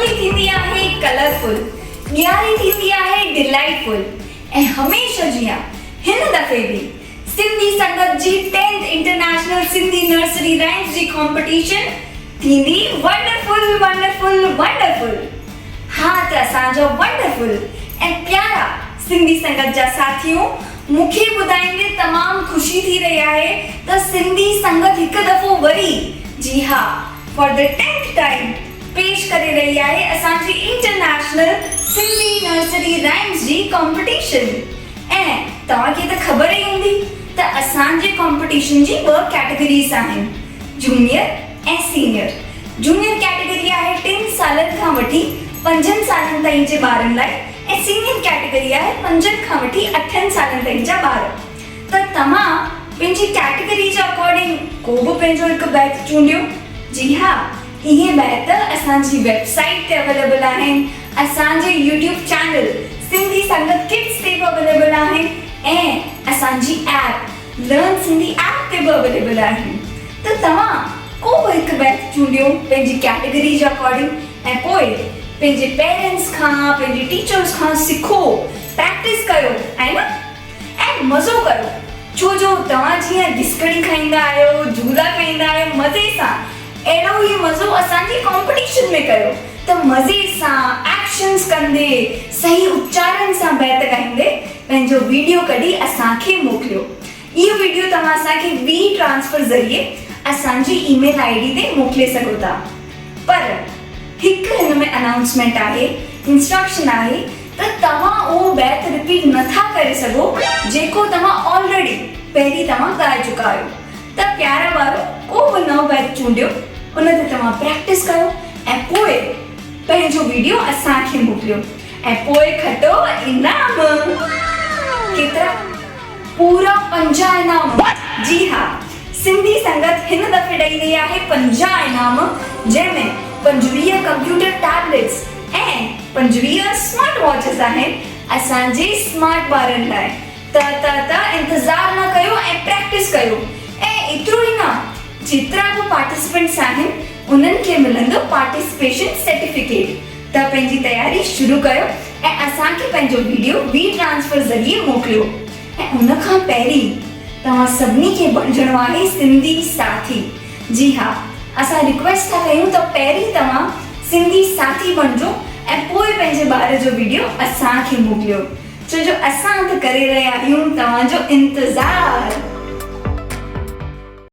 थोड़ी थींदी आहे कलरफुल, न्यारी थींदी आहे डिलाइटफुल ऐं हमेशा जीअं हिन दफ़े बि सिंधी संगत जी 10th international Sindhi nursery rhymes जी कॉम्पिटिशन थींदी वंडरफुल वंडरफुल वंडरफुल। हाँ त असांजो वंडरफुल ऐं प्यारा सिंधी संगत जा साथियों मूंखे ॿुधाईंदे तमामु ख़ुशी थी रही आहे त सिंधी संगत हिकु दफ़ो वरी जी हाँ फॉर द 10th टाइम पेश करे रही आहे असांजी इंटरनेशनल सिंधी नर्सरी राइम्स जी कॉम्पिटिशन। ऐं तव्हांखे त ख़बर ई हूंदी त असांजे कॉम्पिटिशन जी 2 कैटेगरीज़ आहिनि, जूनियर ऐं सीनियर। जूनियर कैटेगरी आहे 3 सालनि खां वठी 5 सालनि ताईं जे ॿारनि लाइ ऐं सीनियर कैटेगरी आहे 5 खां वठी 8 सालनि ताईं जा ॿार। त तव्हां पंहिंजी कैटेगरी जे अकॉर्डिंग को बि पंहिंजो हिकु बैच चूंडियो। जी हाँ, इहे बैच असांजी वेबसाइट ते अवेलेबल आहिनि, असांजे यूट्यूब चैनल सिंधी संगत किड्स ते बि अवेलेबल आहिनि ऐं असांजी ऐप लर्न सिंधी ऐप ते बि अवेलेबल आहिनि। त तव्हां को बि हिकु बैच चूंडियो पंहिंजी कैटेगरी जे अकॉर्डिंग ऐं पोइ पंहिंजे पेरेंट्स खां पंहिंजे टीचर्स खां सिखो, प्रैक्टिस कयो ऐं न ऐं मज़ो कयो। छो जो तव्हां जीअं गिस्कड़ी खाईंदा आहियो, झूला खाईंदा आहियो मज़े सां, अहिड़ो ई मज़ो असांजी कॉम्पिटिशन में कयो। त मज़े सां एक्शन्स कंदे सही उच्चारण सां बैत ॻाईंदे पंहिंजो वीडियो कढी असांखे मोकिलियो। इहो वीडियो तव्हां असांखे वी ट्रांसफर ज़रिए असांजी ईमेल आईडी ते मोकिले सघो था। पर हिकु हिन में अनाउंसमेंट आहे, इंस्ट्रक्शन आहे त तव्हां उहो बैत रिपीट नथा करे सघो जेको तव्हां ऑलरेडी पहिरीं तव्हां ॻाए चुका आहियो। त प्यारा ॿारो को बि नओं बैच चूंडियो, उन ते तव्हां प्रैक्टिस कयो ऐं पोइ पंहिंजो वीडियो असांखे मोकिलियो ऐं पोइ खटो इनाम। केतिरा? पूरा 50 इनाम। जी हाँ, सिंधी संगत हिन दफ़े ॾेई रही आहे 50 इनाम, जंहिंमें 25 कंप्यूटर टैबलेट्स ऐं 25 स्मार्ट वॉचेस आहिनि असांजे स्मार्ट ॿारनि लाइ। त इंतज़ार न कयो ऐं प्रैक्टिस कयो। ऐं एतिरो ई न, जेतिरा बि पार्टिसिपेंट्स आहिनि उन्हनि खे मिलंदो पार्टिसिपेशन सर्टिफिकेट। त पंहिंजी तयारी शुरू कयो ऐं असांखे पंहिंजो वीडियो वी ट्रांसफर ज़रिए मोकिलियो। ऐं उन खां पहिरीं तव्हां सभिनी खे बणिजणो आहे सिंधी साथी। जी हाँ, असां रिक्वेस्ट था कयूं त पहिरीं तव्हां सिंधी साथी बणिजो ऐं पोइ पंहिंजे ॿार जो वीडियो असांखे मोकिलियो, छो जो असां त करे रहिया आहियूं तव्हांजो इंतज़ार।